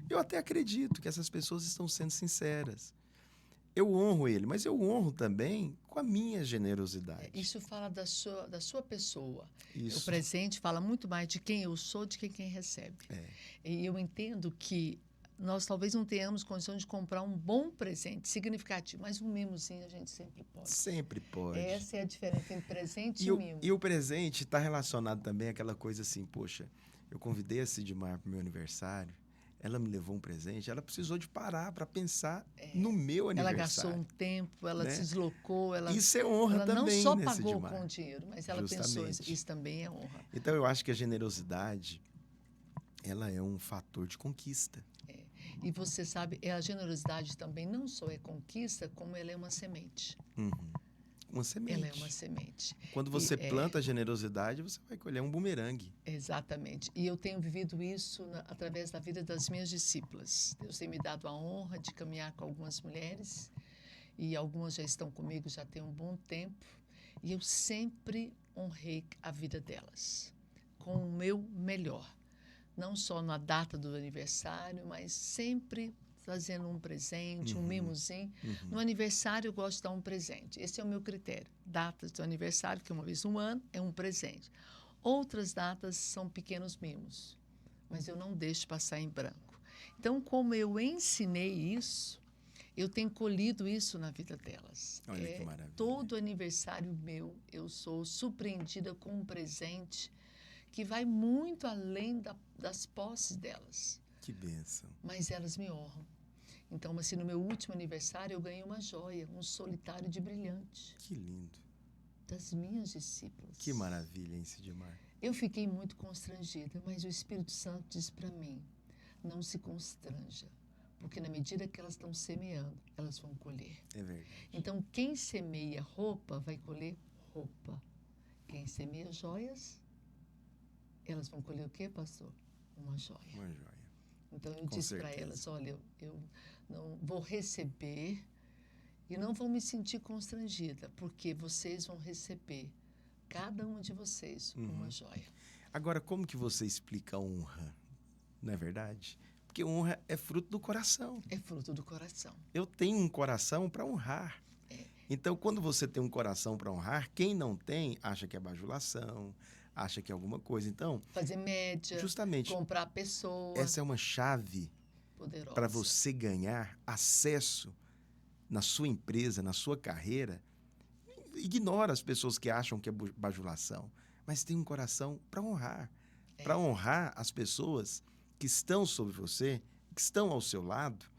B: Eu até acredito que essas pessoas estão sendo sinceras. Eu honro ele, mas eu honro também com a minha generosidade.
A: Isso fala da sua pessoa.
B: Isso.
A: O presente fala muito mais de quem eu sou do que quem recebe. E eu entendo que nós talvez não tenhamos condição de comprar um bom presente, significativo, mas um mimozinho a gente sempre pode.
B: Sempre pode.
A: Essa é a diferença entre presente e mimo.
B: E o presente está relacionado também àquela coisa assim, poxa, eu convidei a Sidmar para o meu aniversário, ela me levou um presente, ela precisou de parar para pensar no meu aniversário.
A: Ela gastou um tempo, ela se deslocou.
B: Isso é honra
A: ela
B: também,
A: não só
B: né,
A: pagou
B: Sidmar?
A: com dinheiro, mas ela pensou, isso também é honra.
B: Então, eu acho que a generosidade, ela é um fator de conquista.
A: E você sabe, a generosidade também não só é conquista, como ela é uma semente.
B: Uma semente.
A: Ela é uma semente.
B: Quando você planta a generosidade, você vai colher um bumerangue.
A: Exatamente. E eu tenho vivido isso através da vida das minhas discípulas. Deus tem me dado a honra de caminhar com algumas mulheres, e algumas já estão comigo já tem um bom tempo, e eu sempre honrei a vida delas com o meu melhor. Não só na data do aniversário, mas sempre fazendo um presente, um mimozinho. No aniversário, eu gosto de dar um presente. Esse é o meu critério. Datas do aniversário, que é uma vez no ano, é um presente. Outras datas são pequenos mimos, mas eu não deixo passar em branco. Então, como eu ensinei isso, eu tenho colhido isso na vida delas.
B: Olha que maravilha.
A: Todo aniversário meu, eu sou surpreendida com um presente que vai muito além das posses delas.
B: Que bênção.
A: Mas elas me honram. Então, assim, no meu último aniversário, eu ganhei uma joia, um solitário de brilhante.
B: Que lindo.
A: Das minhas discípulas.
B: Que maravilha, hein, Sidmar?
A: Eu fiquei muito constrangida, mas o Espírito Santo disse para mim, não se constranja, porque na medida que elas estão semeando, elas vão colher.
B: É verdade.
A: Então, quem semeia roupa, vai colher roupa. Quem semeia joias, elas vão colher o quê, pastor? Uma joia.
B: Uma joia.
A: Então, eu disse para elas, olha, eu não vou receber e não vou me sentir constrangida, porque vocês vão receber, cada um de vocês, uma joia.
B: Agora, como que você explica a honra? Não é verdade? Porque honra é fruto do coração.
A: É fruto do coração.
B: Eu tenho um coração para honrar. Então, quando você tem um coração para honrar, quem não tem, acha que é bajulação, acha que é alguma coisa. Então,
A: fazer média,
B: justamente,
A: comprar pessoa.
B: Essa é uma chave para você ganhar acesso na sua empresa, na sua carreira. Ignora as pessoas que acham que é bajulação, mas tem um coração para honrar. Para honrar as pessoas que estão sobre você, que estão ao seu lado,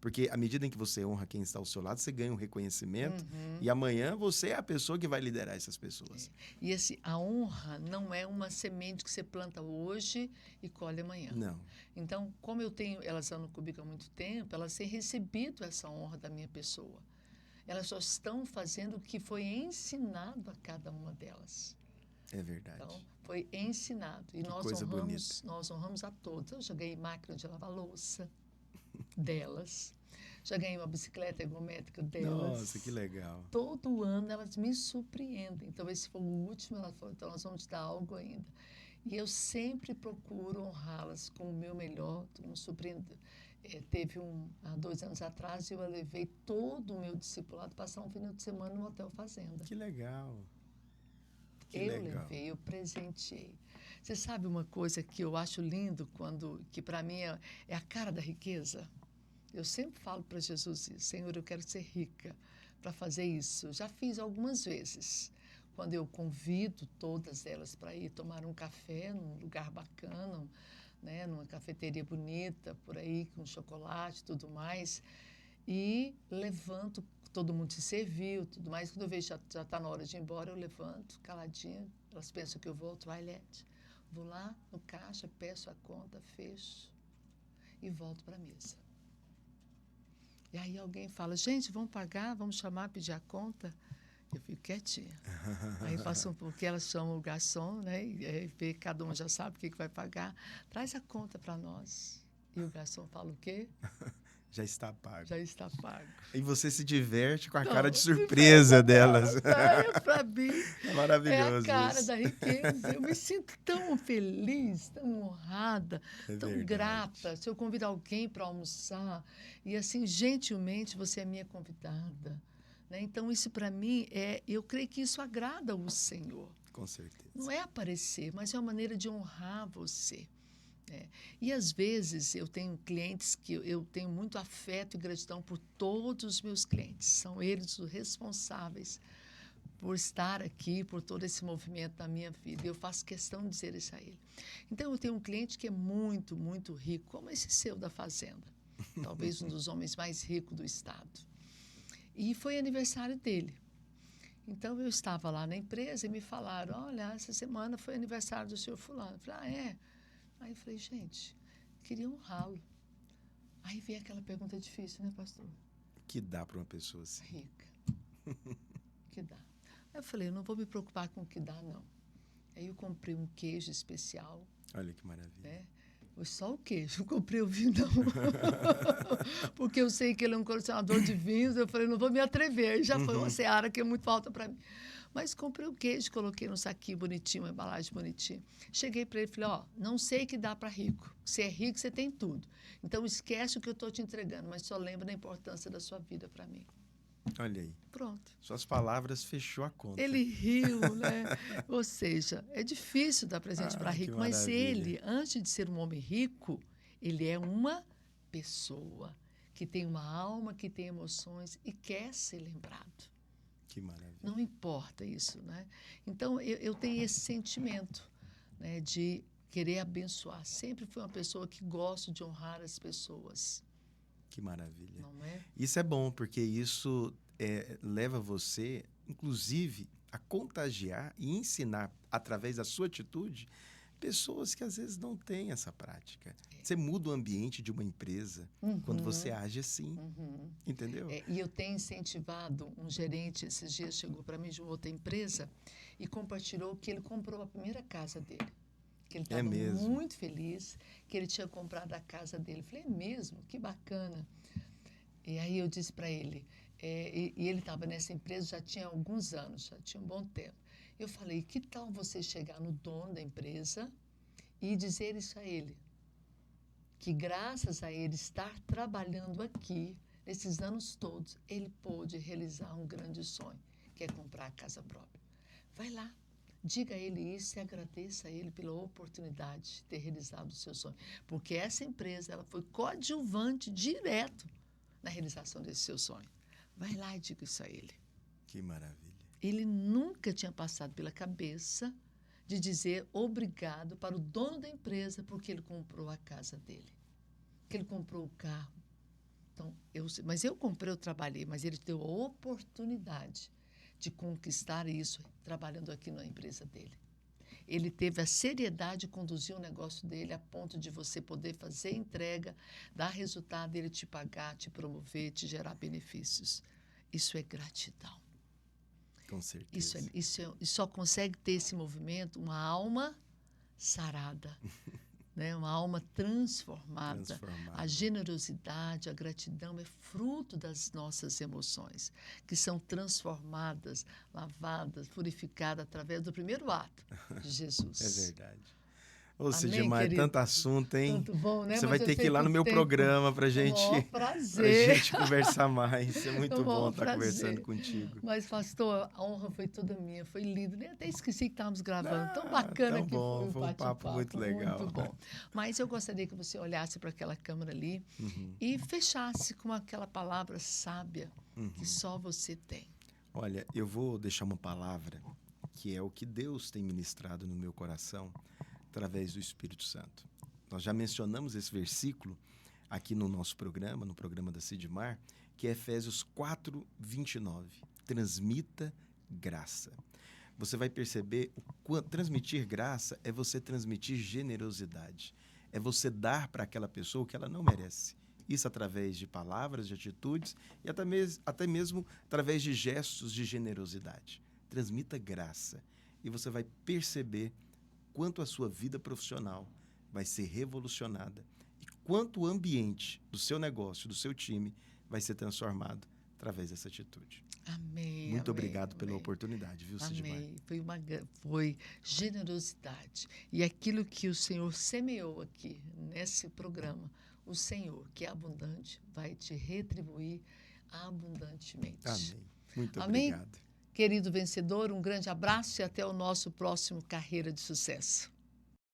B: porque à medida em que você honra quem está ao seu lado, você ganha um reconhecimento e amanhã você é a pessoa que vai liderar essas pessoas.
A: E a honra não é uma semente que você planta hoje e colhe amanhã.
B: Não.
A: Então, como elas andam comigo há muito tempo, elas têm recebido essa honra da minha pessoa. Elas só estão fazendo o que foi ensinado a cada uma delas.
B: É verdade.
A: Então, foi ensinado. E nós honramos a todos. Eu já ganhei máquina de lavar louça delas. Já ganhei uma bicicleta ergométrica delas.
B: Nossa, que legal.
A: Todo ano elas me surpreendem. Então, esse foi o último. Ela falou, então nós vamos te dar algo ainda. E eu sempre procuro honrá-las com o meu melhor. Me surpreendo. Teve há 2 anos atrás, eu levei todo o meu discipulado passar um final de semana no Hotel Fazenda.
B: Que legal.
A: Levei, eu presenteei. Você sabe uma coisa que eu acho lindo, que para mim é a cara da riqueza? Eu sempre falo para Jesus isso, Senhor, eu quero ser rica para fazer isso. Já fiz algumas vezes, quando eu convido todas elas para ir tomar um café num lugar bacana, né, numa cafeteria bonita, por aí, com chocolate e tudo mais, e levanto, todo mundo se serviu, tudo mais. Quando eu vejo já está na hora de ir embora, eu levanto, caladinha, elas pensam que eu vou ao toalete. Vou lá no caixa, peço a conta, fecho e volto para a mesa. E aí alguém fala, gente, vamos pagar, vamos chamar, pedir a conta? Eu fico quietinha. Aí passa um pouco, elas chamam o garçom, né? E vê, cada um já sabe o que vai pagar. Traz a conta para nós. E o garçom fala o quê?
B: Já está pago.
A: Já está pago.
B: E você se diverte com a cara de surpresa delas.
A: Para mim,
B: é maravilhoso.
A: É a cara isso. Da riqueza. Eu me sinto tão feliz, tão honrada, tão grata. Se eu convidar alguém para almoçar, e assim, gentilmente, você é minha convidada. né? Então, isso para mim, eu creio que isso agrada o Senhor.
B: Com certeza.
A: Não é aparecer, mas é uma maneira de honrar você. Né? E, às vezes, eu tenho clientes que eu tenho muito afeto e gratidão por todos os meus clientes. São eles os responsáveis por estar aqui, por todo esse movimento na minha vida. Eu faço questão de dizer isso a ele. Então, eu tenho um cliente que é muito, muito rico, como esse seu da Fazenda. Talvez um dos homens mais ricos do estado. E foi aniversário dele. Então, eu estava lá na empresa e me falaram, olha, essa semana foi aniversário do senhor fulano. Eu falei, é? Aí eu falei, gente, queria honrá-lo. Aí veio aquela pergunta difícil, né, pastor?
B: Que dá para uma pessoa assim?
A: Rica. Que dá. Aí eu falei, eu não vou me preocupar com o que dá, não. Aí eu comprei um queijo especial.
B: Olha que maravilha.
A: Né? Foi só o queijo, não comprei o vinho, não. Porque eu sei que ele é um colecionador de vinhos, eu falei, não vou me atrever. Já foi uma seara que é muito alta para mim. Mas comprei o queijo, coloquei num saquinho bonitinho, uma embalagem bonitinha. Cheguei para ele e falei, não sei que dá para rico. Você é rico, você tem tudo. Então, esquece o que eu estou te entregando, mas só lembra da importância da sua vida para mim.
B: Olha aí.
A: Pronto.
B: Suas palavras fechou a conta.
A: Ele riu, né? Ou seja, é difícil dar presente para rico, mas ele, antes de ser um homem rico, ele é uma pessoa que tem uma alma, que tem emoções e quer ser lembrado.
B: Que maravilha.
A: Não importa isso, né? Então, eu tenho esse sentimento, né, de querer abençoar. Sempre fui uma pessoa que gosto de honrar as pessoas.
B: Que maravilha.
A: Não é?
B: Isso é bom, porque isso leva você, inclusive, a contagiar e ensinar, através da sua atitude, pessoas que às vezes não têm essa prática. Você muda o ambiente de uma empresa quando você age assim, entendeu?
A: E eu tenho incentivado um gerente, esses dias chegou para mim de uma outra empresa e compartilhou que ele comprou a primeira casa dele. Que ele estava muito feliz, que ele tinha comprado a casa dele. Eu falei, é mesmo? Que bacana. E aí eu disse para ele, e ele estava nessa empresa já tinha alguns anos, já tinha um bom tempo. Eu falei, que tal você chegar no dono da empresa e dizer isso a ele? Que graças a ele estar trabalhando aqui, nesses anos todos, ele pôde realizar um grande sonho, que é comprar a casa própria. Vai lá, diga a ele isso e agradeça a ele pela oportunidade de ter realizado o seu sonho. Porque essa empresa ela foi coadjuvante direto na realização desse seu sonho. Vai lá e diga isso a ele.
B: Que maravilha.
A: Ele nunca tinha passado pela cabeça de dizer obrigado para o dono da empresa porque ele comprou a casa dele, que ele comprou o carro. Então, mas eu comprei, eu trabalhei, mas ele teve a oportunidade de conquistar isso trabalhando aqui na empresa dele. Ele teve a seriedade de conduzir o negócio dele a ponto de você poder fazer entrega, dar resultado, ele te pagar, te promover, te gerar benefícios. Isso é gratidão.
B: Com certeza.
A: Isso só consegue ter esse movimento uma alma sarada, né? Uma alma transformada. A generosidade, a gratidão é fruto das nossas emoções, que são transformadas, lavadas, purificadas através do primeiro ato de Jesus.
B: É verdade. Ô,
A: Amém,
B: Sidmar,
A: querido?
B: tanto assunto, hein?
A: Tanto bom, né?
B: Você
A: Mas
B: vai ter que ir lá no meu programa pra gente conversar mais. É muito bom estar conversando contigo.
A: Mas, pastor, a honra foi toda minha, foi lindo. Nem até esqueci que estávamos gravando. Tão bacana
B: tão
A: que
B: bom,
A: foi
B: um papo muito legal.
A: Muito bom. Mas eu gostaria que você olhasse para aquela câmera ali e fechasse com aquela palavra sábia que só você tem.
B: Olha, eu vou deixar uma palavra que é o que Deus tem ministrado no meu coração através do Espírito Santo. Nós já mencionamos esse versículo aqui no nosso programa, no programa da Sidmar, que é Efésios 4:29. Transmita graça. Você vai perceber transmitir graça é você transmitir generosidade. É você dar para aquela pessoa o que ela não merece. Isso através de palavras, de atitudes e até mesmo através de gestos de generosidade. Transmita graça e você vai perceber quanto a sua vida profissional vai ser revolucionada e quanto o ambiente do seu negócio, do seu time, vai ser transformado através dessa atitude.
A: Amém.
B: Muito obrigado pela oportunidade, viu, Sidmar?
A: Amém. Foi generosidade. E aquilo que o Senhor semeou aqui, nesse programa, o Senhor, que é abundante, vai te retribuir abundantemente.
B: Amém. Muito
A: Amém?
B: obrigado.
A: Querido vencedor, um grande abraço e até o nosso próximo Carreira de Sucesso.